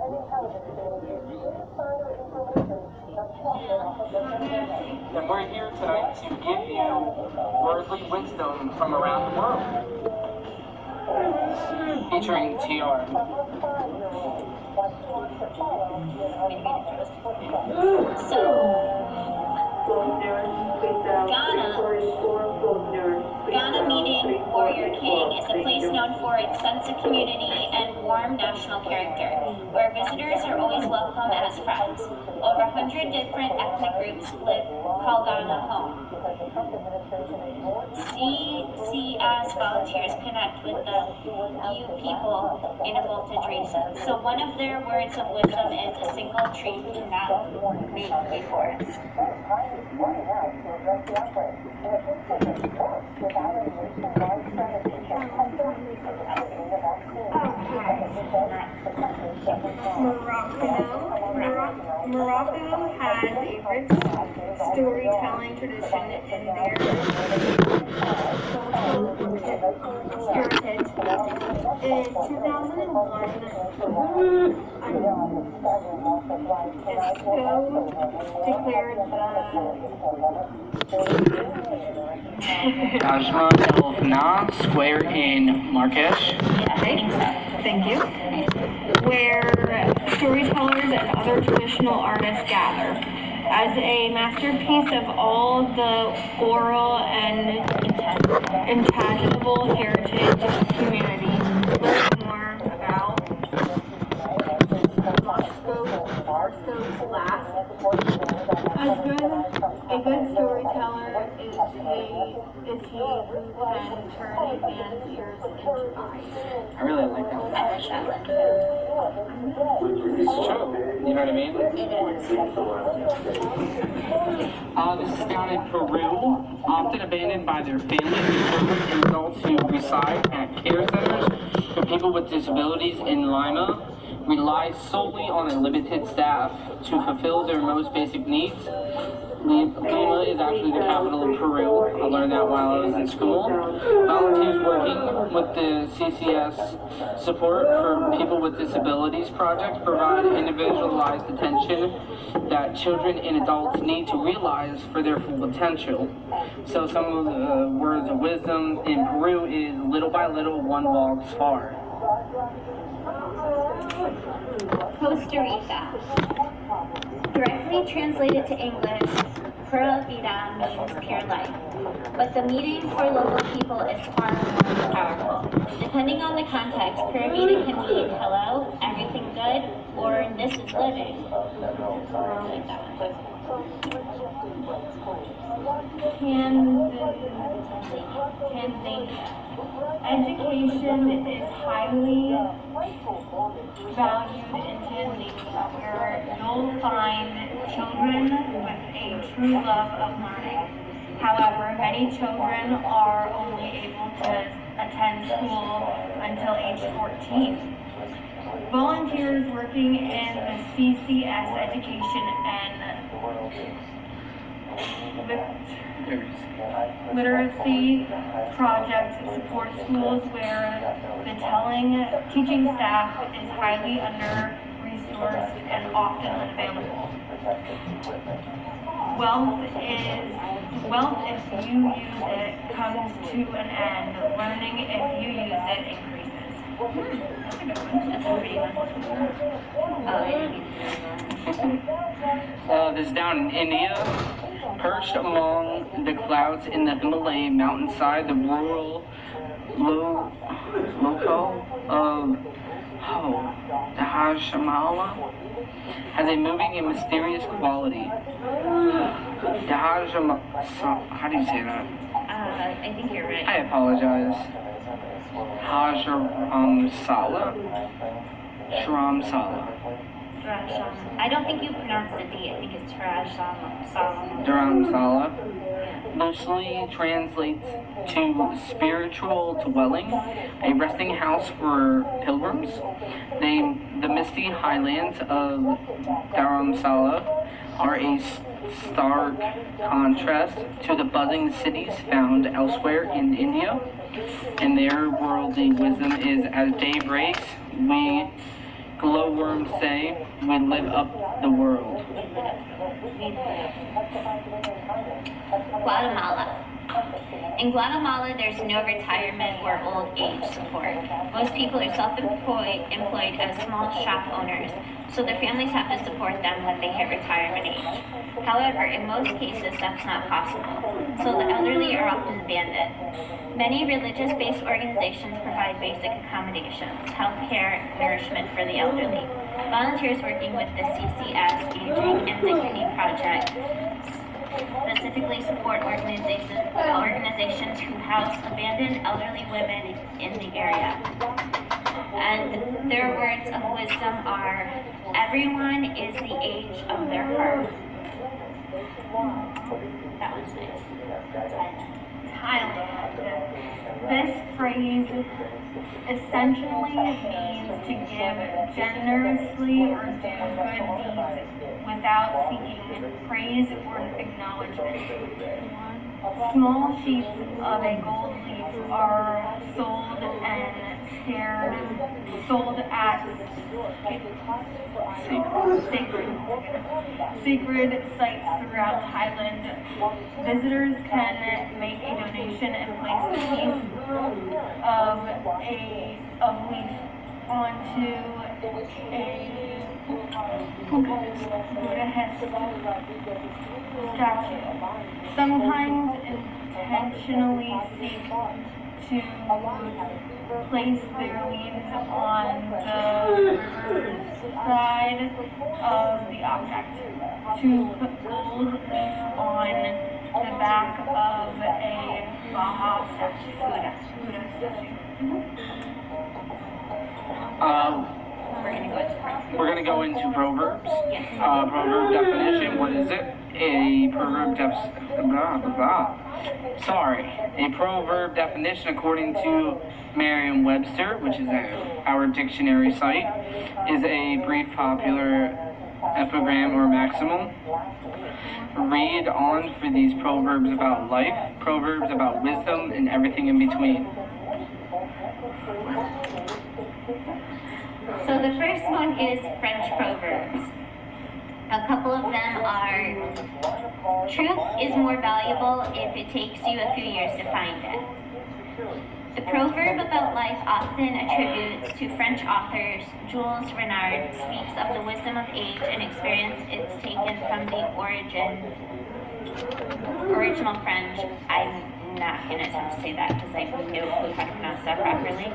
And we're here tonight to give you worldly wisdom from around the world, featuring TR. Ghana, meaning Warrior King, is a place known for its sense of community and warm national character, where visitors are always welcome as friends. Over 100 different ethnic groups call Ghana home. CCS volunteers connect with the EU people in a voltage reason. So one of their words of wisdom is a single tree cannot make a forest. Morocco has a rich storytelling tradition in their social heritage. In 2001, UNESCO declared Taj El Fna Square in Marrakesh. Thank you. Where storytellers and other traditional artists gather. As a masterpiece of all the oral and intangible heritage of the community, learn more about Moscow's last. A good storyteller is he who can turn a man's ears into eyes. I really like that one. It's true. You know what I mean? This is down in Peru, often abandoned by their families, children, and adults who reside at care centers for people with disabilities in Lima rely solely on a limited staff to fulfill their most basic needs. Lima is actually the capital of Peru. I learned that while I was in school. Volunteers working with the CCS Support for People with Disabilities project provide individualized attention that children and adults need to realize for their full potential. So some of the words of wisdom in Peru is little by little one walks far. Costa Rica. Directly translated to English, Pura Vida means pure life. But the meaning for local people is far more powerful. Depending on the context, Pura Vida can mean hello, everything good, or this is living. Like that one. Tanzania. Education is highly valued in Tanzania, where you'll find children with a true love of learning. However, many children are only able to attend school until age 14. Volunteers working in the CCS education and literacy project support schools where the teaching staff is highly under-resourced and often unavailable. Wealth if you use it comes to an end. Learning if you use it increases. That's a good one. That's a pretty one. This is down in India. Perched among the clouds in the Himalayan mountainside, the rural loco of Dhajamala has a moving and mysterious quality. How do you say that? I think you're right. I apologize. Dharamsala. I don't think you pronounce the D. I think it's Dharamsala. Dharamsala loosely translates to spiritual dwelling, a resting house for pilgrims. The misty highlands of Dharamsala are a stark contrast to the buzzing cities found elsewhere in India. And their worldly wisdom is, as day breaks, we glowworms say, we live up the world. Guatemala. In Guatemala, there's no retirement or old age support. Most people are employed as small shop owners, so their families have to support them when they hit retirement age. However, in most cases, that's not possible, so the elderly are often abandoned. Many religious-based organizations provide basic accommodations, healthcare, nourishment for the elderly. Volunteers working with the CCS, Aging and Dignity Project, specifically support organizations who house abandoned elderly women in the area. And their words of wisdom are, everyone is the age of their heart. That was nice. Thailand. This phrase essentially means to give generously or do good deeds without seeking praise or acknowledgement. Small sheets of a gold leaf are sold at sacred sites throughout Thailand. Visitors can make a donation and place a piece of leaf onto a Buddhist statue. Sometimes intentionally seek to place their leaves on the side of the object, to put gold leaf on the back of a Baha statue, Buddha statue. We're gonna go into proverbs. Proverb definition. What is it? A proverb definition according to Merriam-Webster, which is our dictionary site, is a brief, popular epigram or maximum. Read on for these proverbs about life, proverbs about wisdom, and everything in between. So the first one is French proverbs. A couple of them are, truth is more valuable if it takes you a few years to find it. The proverb about life often attributes to French authors. Jules Renard speaks of the wisdom of age and experience. It's taken from the original French. I'm not going to attempt to say that because I have no clue how to pronounce that properly.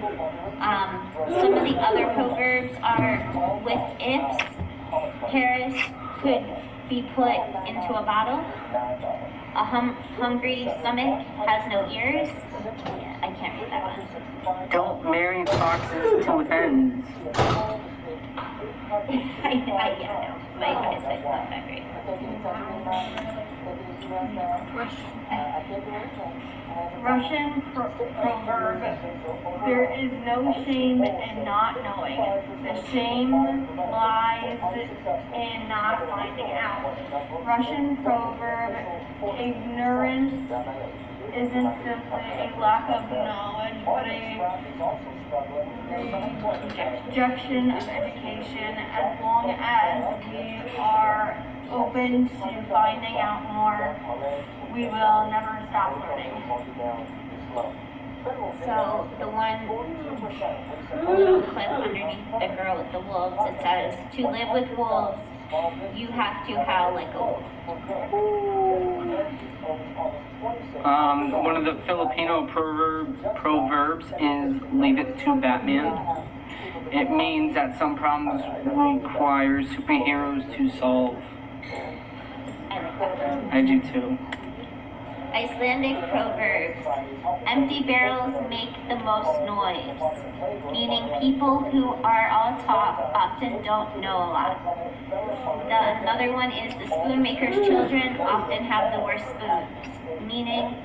Some of the other proverbs are, with ifs, Paris could be put into a bottle. A hungry stomach has no ears. Yeah, I can't read that one. Don't marry foxes to hens. I know. My eyesight's not that great. Russian proverb, there is no shame in not knowing. The shame lies in not finding out. Russian proverb, ignorance isn't simply a lack of knowledge, but a rejection of education. As long as we are open to finding out more, we will never stop learning. So the one clip underneath the girl with the wolves, it says, to live with wolves, you have to howl like a wolf. One of the Filipino proverbs is leave it to Batman. It means that some problems require superheroes to solve. I like that one. I do too. Icelandic proverbs. Empty barrels make the most noise, meaning people who are all talk often don't know a lot. Another one is the spoonmaker's children often have the worst spoons, meaning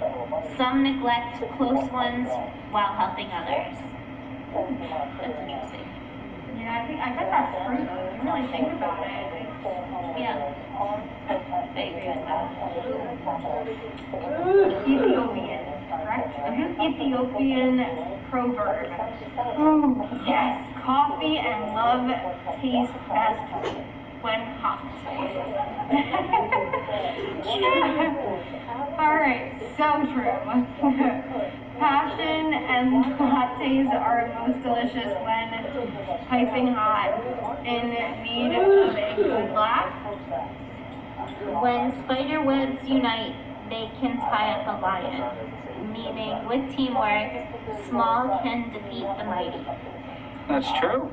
some neglect close ones while helping others. That's interesting. Yeah, I bet that's true though. If you really think about it. Yeah, I agree with that. Ethiopian, correct? Ethiopian proverb. Yes, coffee and love taste best when hot. Alright, so true. Passion and lattes are most delicious when piping hot, in need of a good laugh. When spider webs unite, they can tie up a lion. Meaning, with teamwork, small can defeat the mighty. That's true.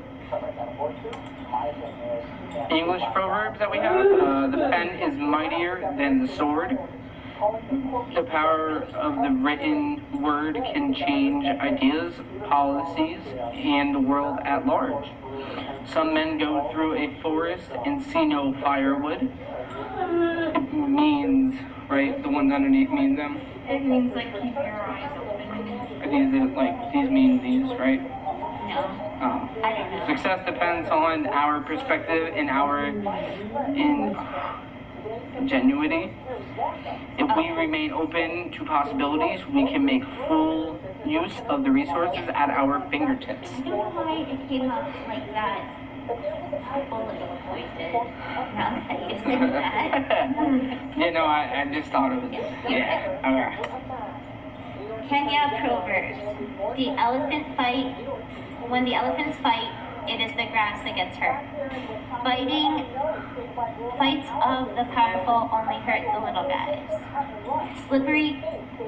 English proverbs that we have, the pen is mightier than the sword. The power of the written word can change ideas, policies, and the world at large. Some men go through a forest and see no firewood. It means, right, the ones underneath mean them. It means like keep your eyes open. Are these like, these mean these, right? No, Oh. I don't know. Success depends on our perspective and our ingenuity. If we remain open to possibilities, we can make full use of the resources at our fingertips. I don't know why it came up like that. Bullet pointed. Now that you said that. You know, I just thought it was, yeah, okay. Kenya proverbs. The elephant fight. When the elephants fight, it is the grass that gets hurt. Fights of the powerful only hurt the little guys. Slippery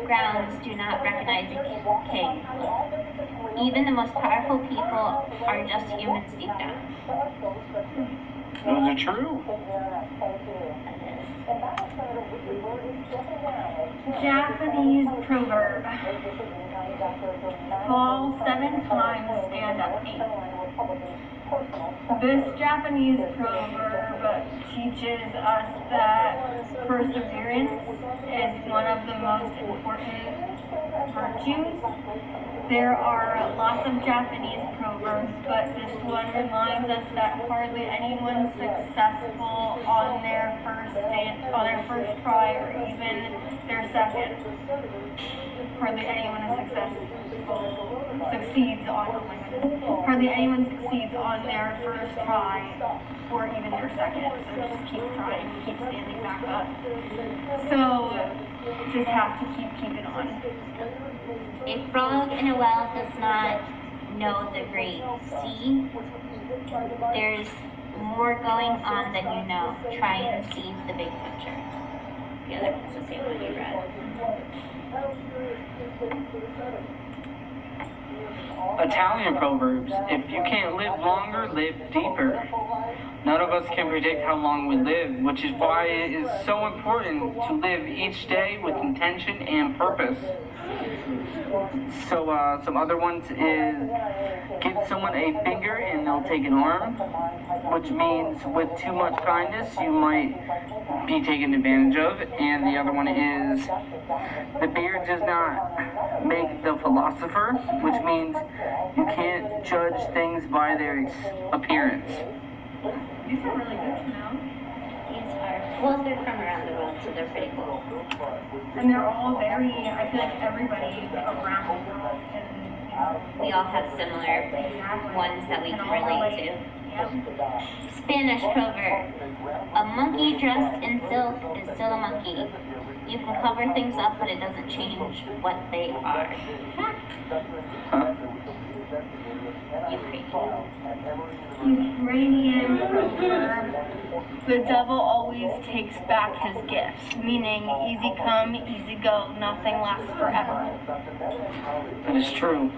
grounds do not recognize a king. Even the most powerful people are just humans deep down. Those are true. Japanese proverb. Fall 7 times, stand up 8. This Japanese proverb teaches us that perseverance is one of the most important virtues. There are lots of Japanese proverbs, but this one reminds us that hardly anyone's successful on their first try or even their second. Hardly anyone succeeds on their first try or even their second. So just keep trying, keep standing back up. So just have to keep keeping on. A frog in a well does not know the great sea. There's more going on than you know. Try and see the big picture. The other one's the same one you read. Italian proverbs. If you can't live longer, live deeper. None of us can predict how long we live, which is why it is so important to live each day with intention and purpose. So some other ones is give someone a finger and they'll take an arm, which means with too much kindness you might be taken advantage of. And the other one is the beard does not make the philosopher, which means you can't judge things by their appearance. These are really good to know. These are, well, they're from around the world, so they're pretty cool. And they're all very, I feel like everybody around the world can, We all have similar ones that we can relate to. Yep. Spanish proverb. A monkey dressed in silk is still a monkey. You can cover things up, but it doesn't change what they are. Huh? Ukrainian proverb. The devil always takes back his gifts, meaning easy come, easy go, nothing lasts forever. That is true.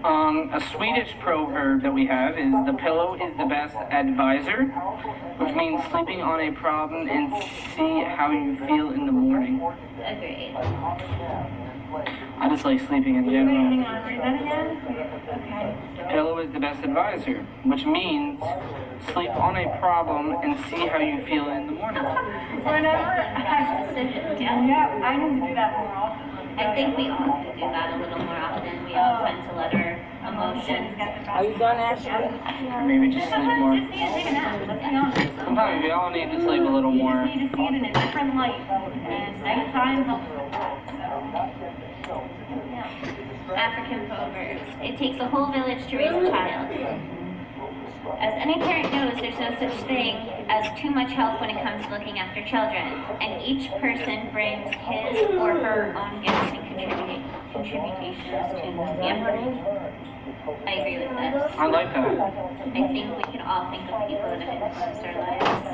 A Swedish proverb that we have is the pillow is the best advisor, which means sleeping on a problem and see how you feel in the morning. Agreed. I just like sleeping in Wait, general. hang on, read that again? Okay. The pillow is the best advisor, which means sleep on a problem and see how you feel in the morning. Whenever Yeah. I need to do that more often. I think we all do that a little more often. We all tend to let our emotions. Are you done, Ashley? Or maybe just sleep Sometimes more. you just need to take a nap, let's be honest. Sometimes we all need to sleep a little You more. just need to see it in a different light, and nighttime helps with that, so, yeah. African proverbs. It takes a whole village to raise a child. As any parent knows, there's no such thing as too much help when it comes to looking after children, and each person brings his or her own gifts and contributions to the effort. I agree with this. I like that. I think we can all think of people that have influenced our lives.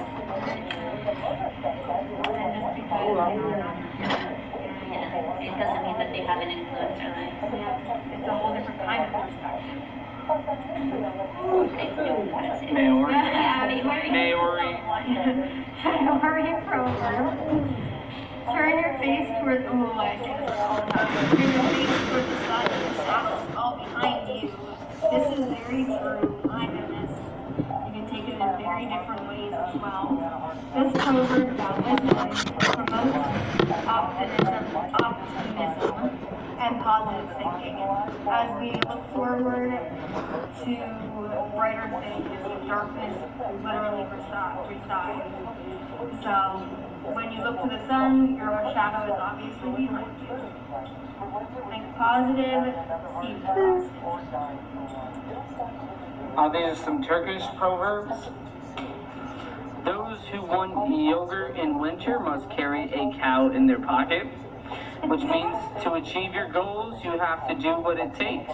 Yeah, it doesn't mean that they haven't influenced our lives. It's a whole different kind of perspective. I don't know how to say it. Maori. Maori. Maori. Maori proverb. Turn your face towards, oh, I say this all the time. Turn your face towards the sun and the shadows all behind you. This is very true. My goodness. You can take it in very different ways as well. This proverb about wisdom promotes optimism and positive thinking. As we look forward to brighter things, darkness literally resides. So, when you look to the sun, your shadow is obviously behind you. Think positive, see positive. These are some Turkish proverbs. Those who want yogurt in winter must carry a cow in their pocket, which means to achieve your goals, you have to do what it takes.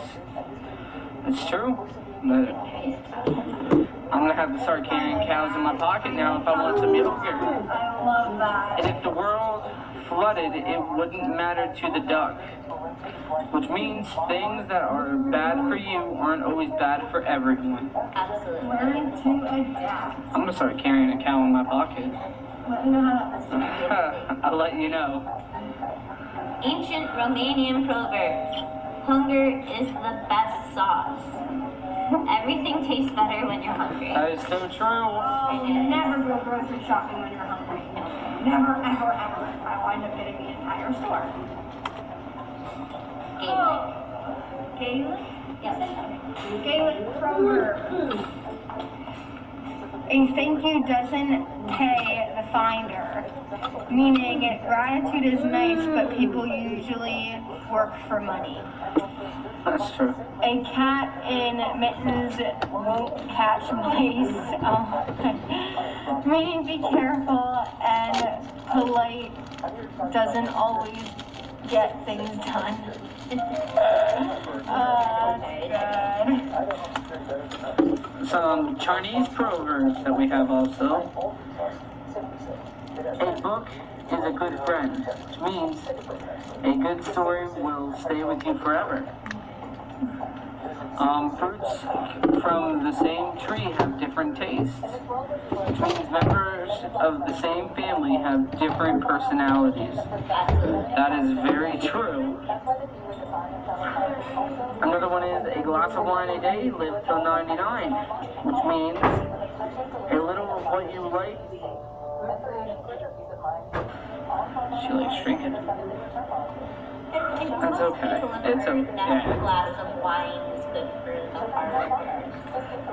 It's true. I'm gonna have to start carrying cows in my pocket now if I want some yogurt. I love that. And if the world flooded, it wouldn't matter to the duck. Which means things that are bad for you aren't always bad for everyone. Absolutely. Learn to adapt. I'm gonna start carrying a cow in my pocket. Let me know how that I'll let you know. Ancient Romanian proverbs. Hunger is the best sauce. Everything tastes better when you're hungry. That is so true. Oh, never go grocery shopping when you're hungry. Never, ever, ever. I wind up getting the entire store. Gaelic? Gaelic? Yes. Gaelic proverb. A thank you doesn't pay the finder. Meaning, gratitude is nice, but people usually work for money. That's true. A cat in mittens won't catch mice. Meaning be careful, and polite doesn't always get things done. That's good. Some Chinese proverbs that we have also. A book is a good friend, which means a good story will stay with you forever. Fruits from the same tree have different tastes, which means members of the same family have different personalities. That is very true. Another one is a glass of wine a day, live till 99, which means a little of what you like. She likes drinking. That's okay. It's okay. A glass of wine is good for the heart.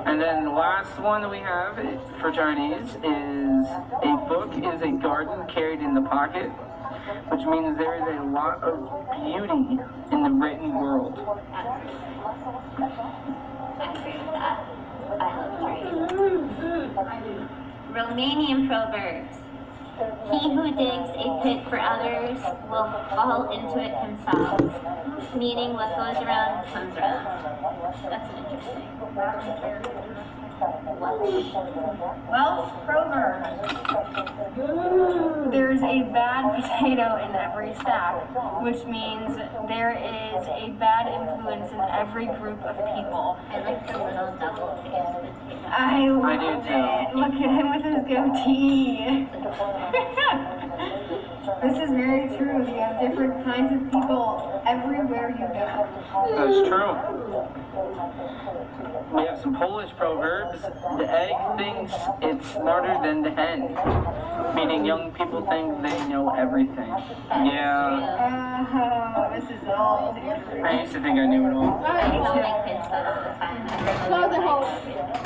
And then the last one that we have for Chinese is a book is a garden carried in the pocket, which means there is a lot of beauty in the written world. I agree with that. I love trees. Romanian proverbs. He who digs a pit for others will fall into it himself. Meaning what goes around comes around. That's interesting. Well, proverb. There's a bad potato in every sack, which means there is a bad influence in every group of people. I like the little double face potato. I love do it. too. Look at him with his goatee. This is very true. You have different kinds of people everywhere you go. That's true. We have some Polish proverbs. The egg thinks it's smarter than the hen, meaning young people think they know everything. Yeah, This is all true. I used to think I knew it all. I tell my kids that all the time.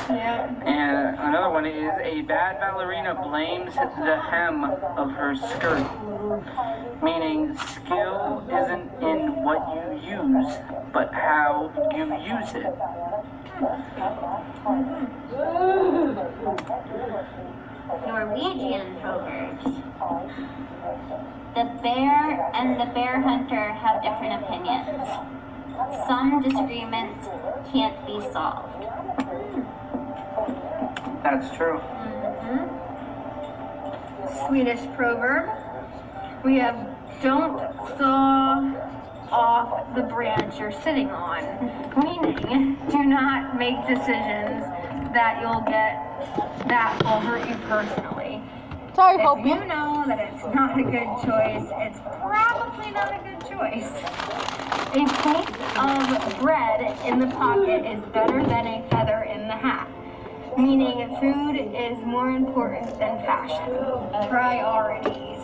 Yeah. And another one is a bad ballerina blames the hem of her skirt, meaning skill isn't in what you use, but how you use it. Norwegian proverbs. The bear and the bear hunter have different opinions. Some disagreements can't be solved. That's true. Swedish proverb. We have don't saw off the branch you're sitting on, meaning do not make decisions that will hurt you personally. Sorry, If Hope. you know that it's not a good choice, it's probably not a good choice. A piece of bread in the pocket is better than a feather in the hat, meaning food is more important than passion. Priorities.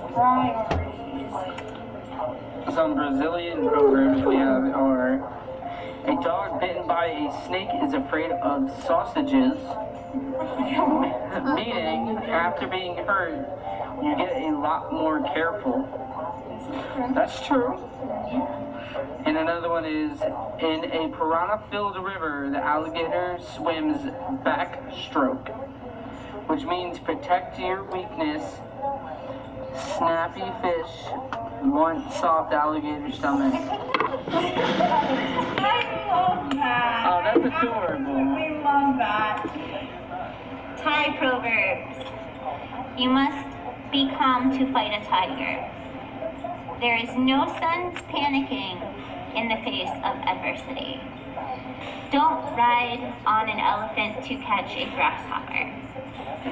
Some Brazilian proverbs we have are: a dog bitten by a snake is afraid of sausages, meaning after being hurt, you get a lot more careful. That's true. And another one is, in a piranha-filled river, the alligator swims backstroke, which means protect your weakness. Snappy fish want soft alligator stomach. I love that. Oh, that's adorable. We love that. Thai proverbs. You must be calm to fight a tiger. There is no sense panicking in the face of adversity. Don't ride on an elephant to catch a grasshopper.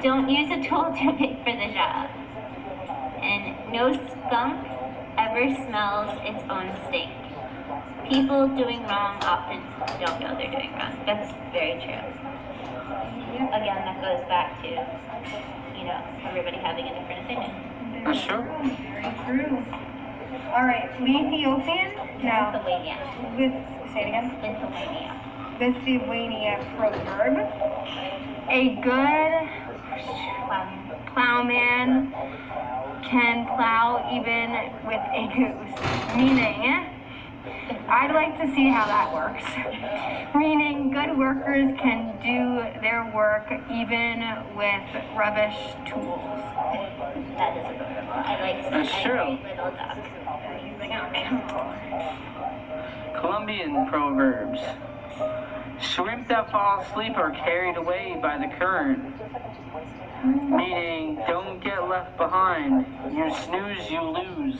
Don't use a tool too big for the job. And no skunk ever smells its own stink. People doing wrong often don't know they're doing wrong. That's very true. Again, that goes back to, everybody having a different opinion. That's true. Very true. All right, Ethiopian? No. Lithuania. Say it again. Lithuania. Lithuania proverb. A good plowman can plow even with a goose. Meaning, I'd like to see how that works. Meaning, good workers can do their work even with rubbish tools. That is adorable. I like That's true. every little duck. He's like, oh, come on. Colombian proverbs. Shrimp that fall asleep are carried away by the current. Meaning, don't get left behind. You snooze, you lose.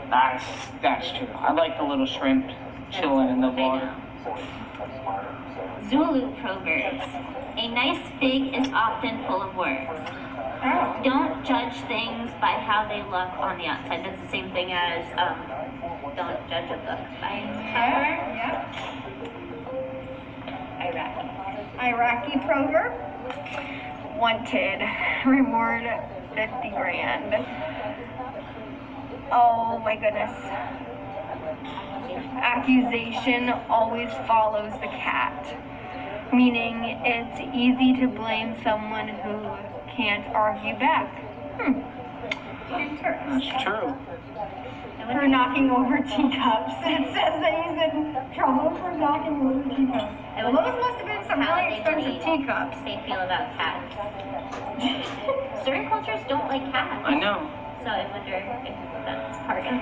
That's true. I like the little shrimp chilling in the water. Zulu proverbs. A nice fig is often full of worms. Oh. Don't judge things by how they look on the outside. That's the same thing as don't judge a book by its cover. Yeah. Iraqi. Iraqi proverb. Wanted. Reward 50 grand. Oh my goodness. Accusation always follows the cat. Meaning it's easy to blame someone who can't argue back. Interesting. That's true. For knocking over teacups. It says that he's in trouble for knocking over teacups. Well, those must have been some How really they expensive believe teacups. they feel about cats. Certain cultures don't like cats. I know. So I wonder if that's part of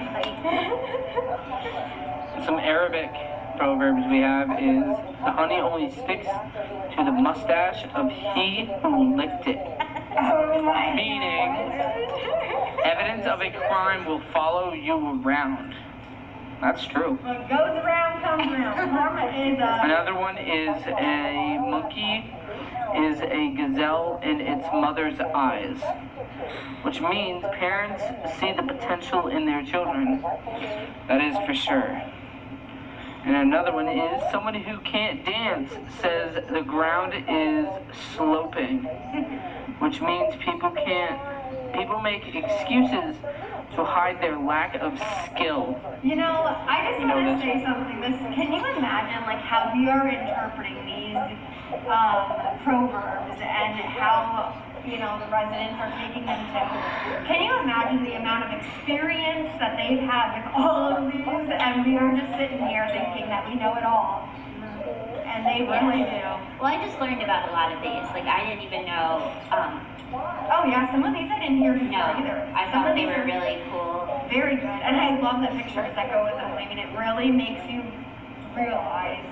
Some Arabic proverbs we have is, the honey only sticks to the mustache of he who licked it. Oh my Meaning, evidence of a crime will follow you around. That's true. What goes around comes around. Karma is Another one is, a monkey is a gazelle in its mother's eyes, which means parents see the potential in their children. That is for sure. And another one is someone who can't dance says the ground is sloping, which means people make excuses to hide their lack of skill. You know, I just want to say something. Can you imagine, like, how we are interpreting these proverbs and how, you know, the residents are taking them too? Can you imagine the amount of experience that they've had with all of these? And we are just sitting here thinking that we know it all. And they really do. Well, I just learned about a lot of these. Like, I didn't even know, Oh yeah, some of these I didn't hear before no, either. I Some thought of they these were are really cool. very good, and I love the pictures that go with them. I mean, it really makes you realize,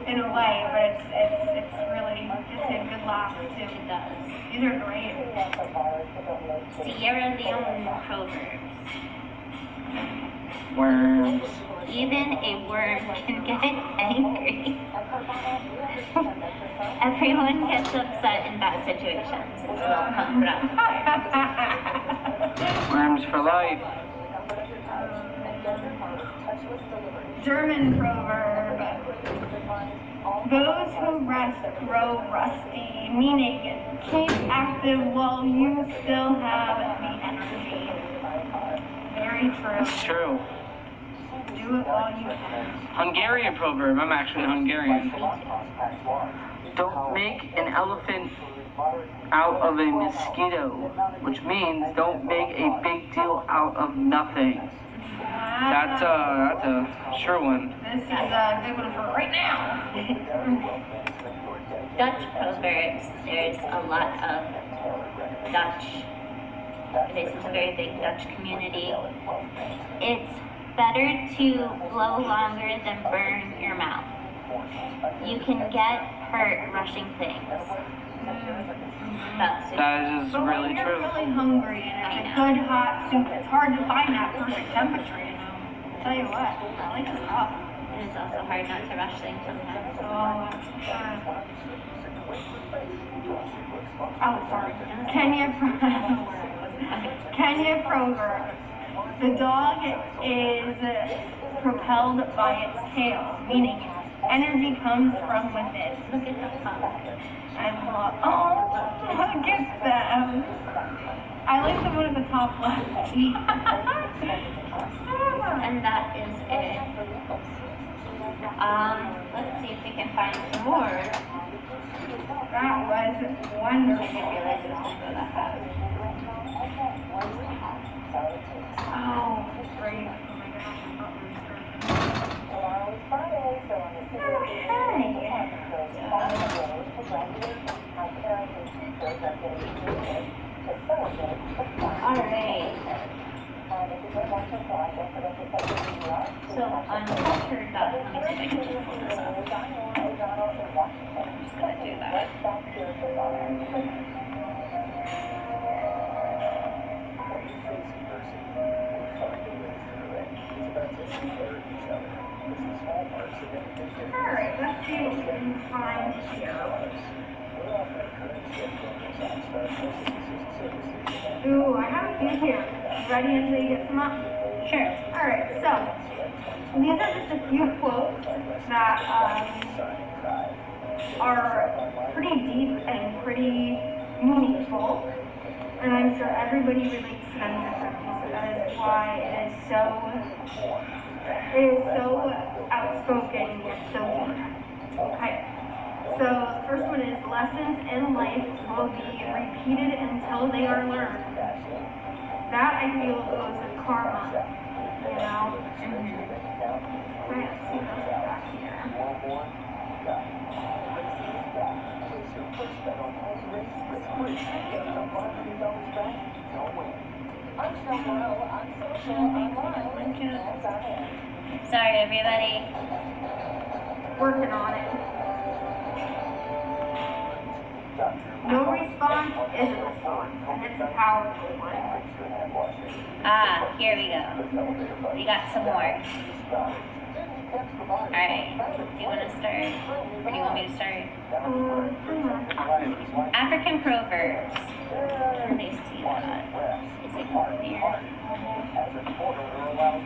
in a way, but it's really gives you a good laugh too. It does. These are great. Sierra Leone proverbs. Worms. Even a worm can get angry. Everyone gets upset in bad situations. It's a little punk rock. Worms for life. German proverb. Those who rest grow rusty, meaning keep active while you still have the energy. Very true. It's true. Do it while you can. Hungarian proverb. I'm actually Hungarian. Don't make an elephant out of a mosquito, which means don't make a big deal out of nothing. That's a sure one. This is a good one for right now. Dutch proverbs. There's a lot of Dutch. This is a very big Dutch community. It's better to blow longer than burn your mouth. You can get hurt rushing things. That's it. That is But really when you're true. really hungry and it's a good hot soup, it's hard to find that perfect temperature, you know. I'll tell you what, I like this stuff. It is also hard not to rush things sometimes. Oh, sorry. Kenya proverb. The dog is propelled by its tail, meaning energy comes from within. Look at the pump. I love. Oh, look at them. I like the one at the top left. And that is it. Let's see if we can find some more. That was I didn't wonderful. realize it was going to go that fast. Oh, great. Oh my gosh, I thought Alright. So, uncultured dot, let me see if I can just pull this up. I'm just going to do that. Alright, let's see what we can find here. Ooh, I have a few here. Ready until you get some up? Sure. Alright, so these are just a few quotes that are pretty deep and pretty meaningful. And I'm sure everybody relates to them differently, so that is why it is so outspoken yet so deep. Okay. So the first one is lessons in life will be repeated until they are learned. That I feel goes with karma, you know? Right, let's see what's back here. Sorry, everybody. Working on it. No response is a response, and it's a powerful one. Ah, here we go. We got some more. Alright, do you want to start? Or do you want me to start? African proverbs. Can they see that? Is it clear?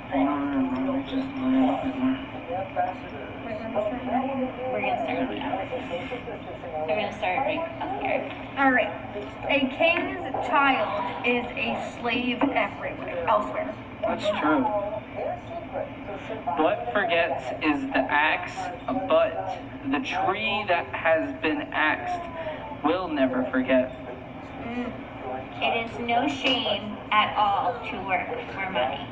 I don't remember, just a little bit more. We're gonna start now. So we're gonna start right up here. All right. A king's child is a slave elsewhere. That's true. What forgets is the axe, but the tree that has been axed will never forget. It is no shame at all to work for money.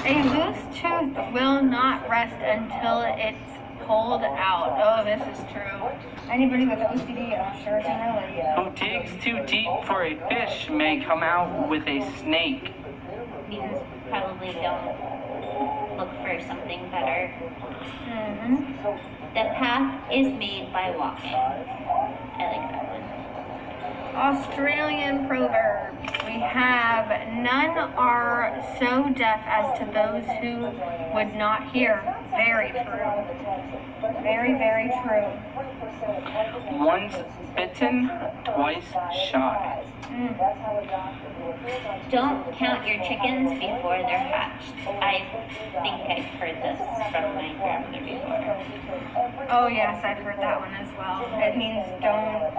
A loose tooth will not rest until it's pulled out. Oh, this is true. Anybody with OCD, I'm sure can relate. Who digs too deep for a fish may come out with a snake. Means probably don't look for something better. The path is made by walking. I like that one. Australian proverbs. We have none are so deaf as to those who would not hear. Very true. Very, very true. Once bitten, twice shy. Don't count your chickens before they're hatched. I think I've heard this from my grandmother before. Oh yes, I've heard that one as well. It means don't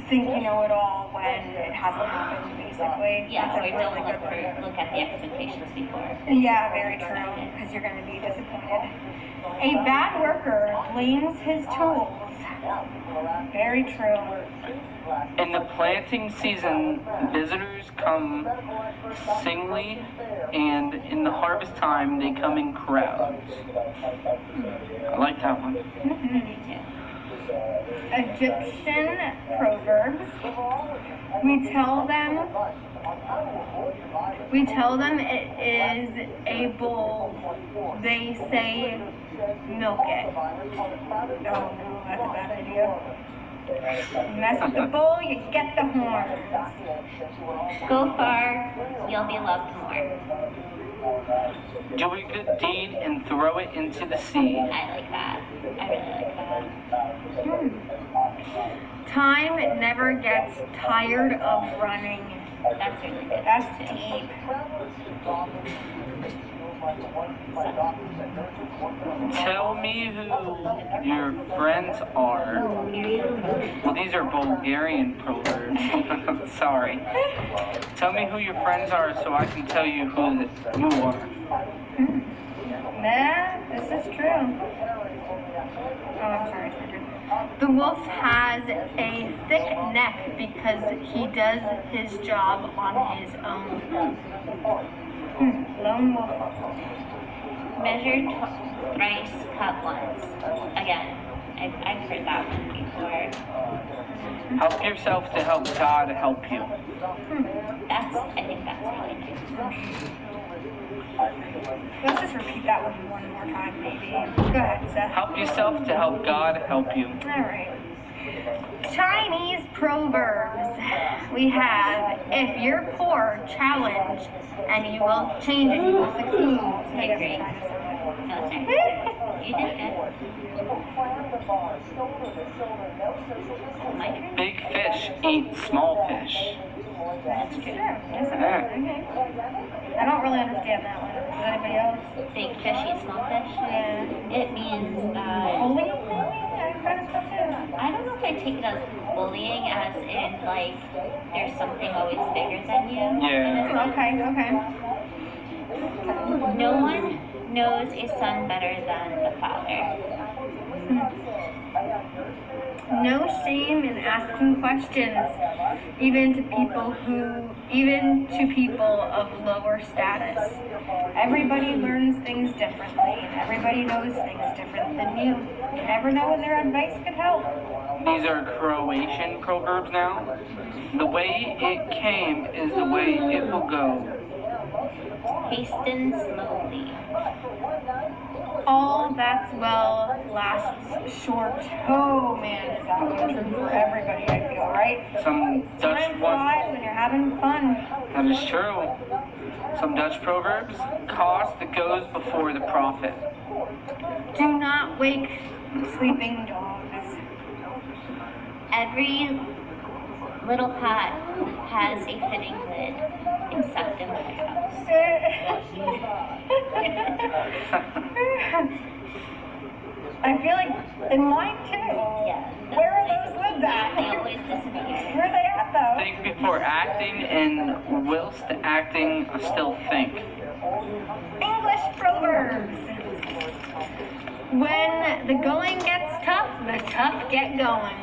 think you know it all when it hasn't happened, basically. Yeah, That's or a don't really good look at the expectations before. Yeah, very true, because you're going to be disappointed. A bad worker blames his tools. Very true. In the planting season, visitors come singly, and in the harvest time, they come in crowds. I like that one. Egyptian proverbs. We tell them it is a bull. They say milk it. Oh no, that's a bad idea. You mess with the bull, you get the horns. Go far, you'll be loved more. Do a good deed and throw it into the sea. I like that. I really like that. Time never gets tired of running. That's really good. That's deep. Tell me who your friends are. Well, these are Bulgarian proverbs. Sorry. Tell me who your friends are so I can tell you who you are. Nah, this is true. Oh, I'm sorry, it's my turn. The wolf has a thick neck because he does his job on his own. Lone wolf. Measure thrice, cut once. Again, I've heard that one before. Help yourself to help God help you. I think that's really nice. Let's just repeat that one more time, maybe. Go ahead, Seth. Help yourself to help God help you. All right. Chinese proverbs. We have, if you're poor, challenge, and you will change and you will succeed. I agree. No, sorry. You did good. My turn? Big fish eat small fish. That's true. Yes, Yeah. okay. I don't really understand that one. Does anybody else? Big fish eat small fish? Yeah. It means, Bullying, maybe? That kind of stuff too. I don't know if I take it as bullying, as in, like, there's something always bigger than you. Yeah. Okay, okay. No one knows a son better than the father. No shame in asking questions, even to people of lower status. Everybody learns things differently, and everybody knows things different than you. You never know when their advice could help. These are Croatian proverbs now. The way it came is the way it will go. Hasten slowly. All that's well lasts short. Oh man, is that one true for everybody, I feel, right? Some Dutch Time one. flies when you're having fun. That is true. Some Dutch proverbs. Cost goes before the profit. Do not wake sleeping dogs. Every little pot has a fitting lid, except in my house. I feel like in mine too. Yeah. Where are those lids at? They always disappear. Where are they at though? Think before acting, and whilst acting, still think. English proverbs. When the going gets tough, the tough get going.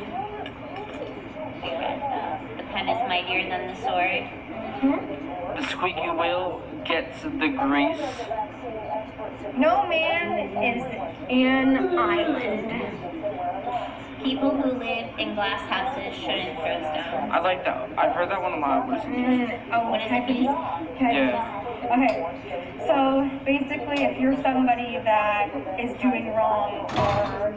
The pen is mightier than the sword. The squeaky wheel gets the grease. No man is an island. People who live in glass houses shouldn't throw stones. I like that. I've heard that one a lot. What does it mean? Yeah. Okay. So basically, if you're somebody that is doing wrong or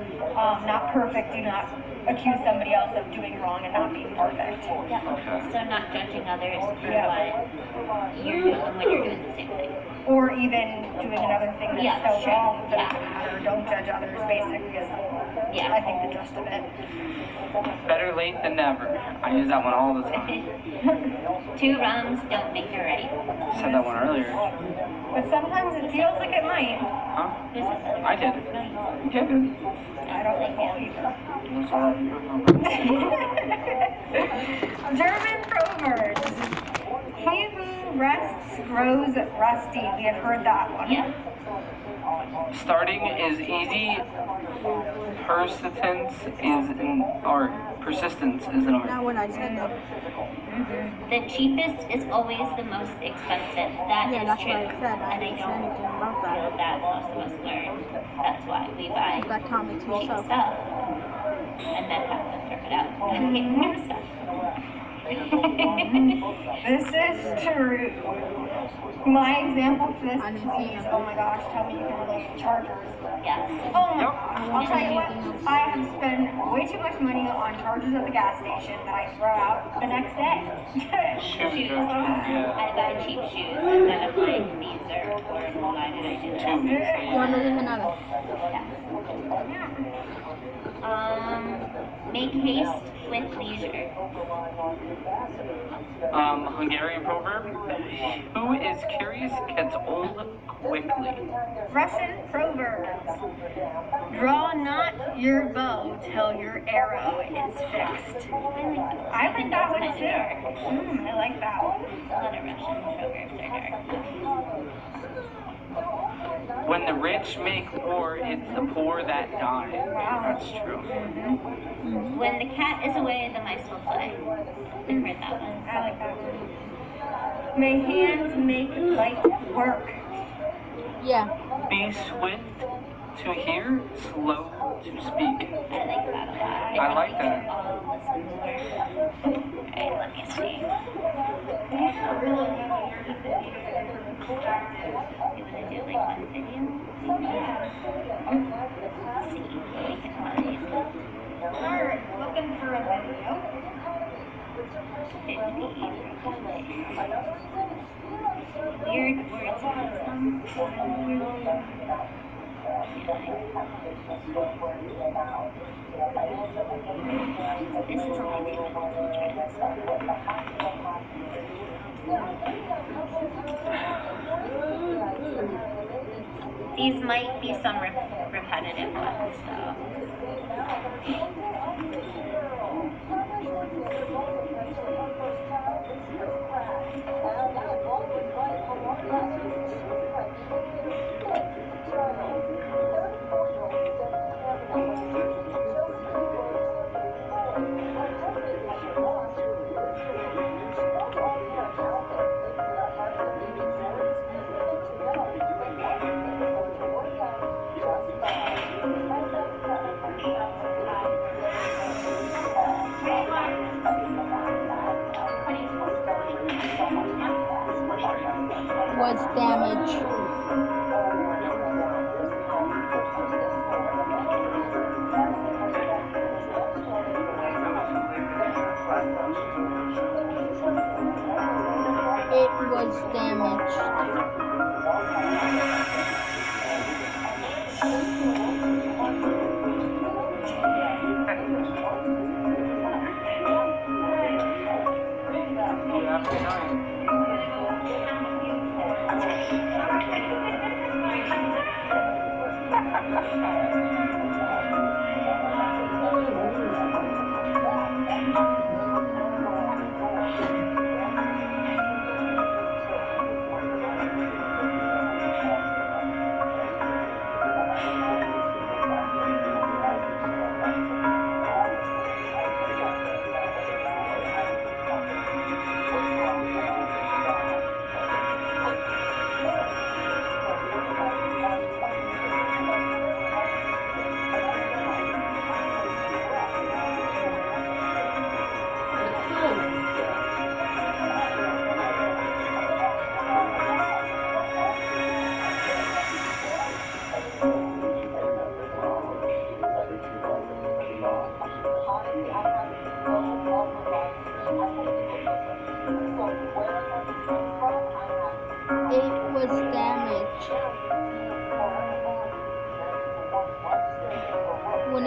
not perfect, do not accuse somebody else of doing wrong and not being perfect. Yeah. Okay. So not judging others for Yeah. what you're doing when you're doing the same thing. Or even doing another thing that's Yeah, so sure. wrong that Yeah. doesn't matter. Don't judge others, basically, is Yeah. I think the gist of it. Better late than never. I use that one all the time. Two wrongs don't make a right. Said that one earlier. But sometimes it feels like it might. Huh? Who said that? I did. No, you You did. I don't think I'll either. I'm sorry. German proverbs. He who rests grows rusty. We have heard that one. Yeah. Starting is easy. Persistence is an art. Persistence is an art. Not what I said though. The cheapest is always the most expensive. That Yeah, is that's true. what I said. I And didn't say don't anything about feel that. that most of us learn. That's why we buy That comics cheap also. stuff and then have to throw it out and get new stuff. This is true. My example for this I didn't see is, it. oh my gosh, tell me you can relate to chargers. Yes. Oh my Yep. gosh, I'll tell you what, I have spent way too much money on chargers at the gas station that I throw out the next day. Shoes are, yeah. I buy cheap shoes and then I'm like, these are horrible. Why did I do this? Two weeks. You want to leave another? Make haste with leisure. Hungarian proverb. Who is curious gets old quickly. Russian proverbs. Draw not your bow till your arrow is fixed. I think that one too. I like that one. A lot of Russian proverbs are dark. When the rich make war, it's the poor that die. That's true. When the cat is away, the mice will play. I've heard that one. I like that one. May hands make light work. Yeah. Be swift to hear, slow to speak. I like that a lot. I like think we that. should all listen more. Alright, let me see. You wanna do like one video? Let's see what we can find. Alright, looking for a video. 50. Weird words in some. This is only 2 minutes. We'll try this one. These might be some repetitive ones, though. Was damage. It was damaged.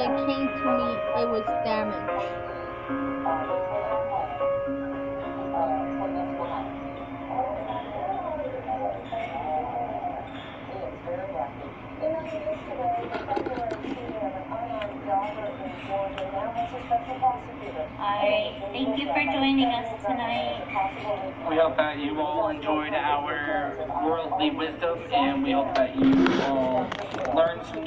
it came to me, it was damaged. I thank you for joining us tonight. We hope that you all enjoyed our worldly wisdom, and we hope that you all learned some new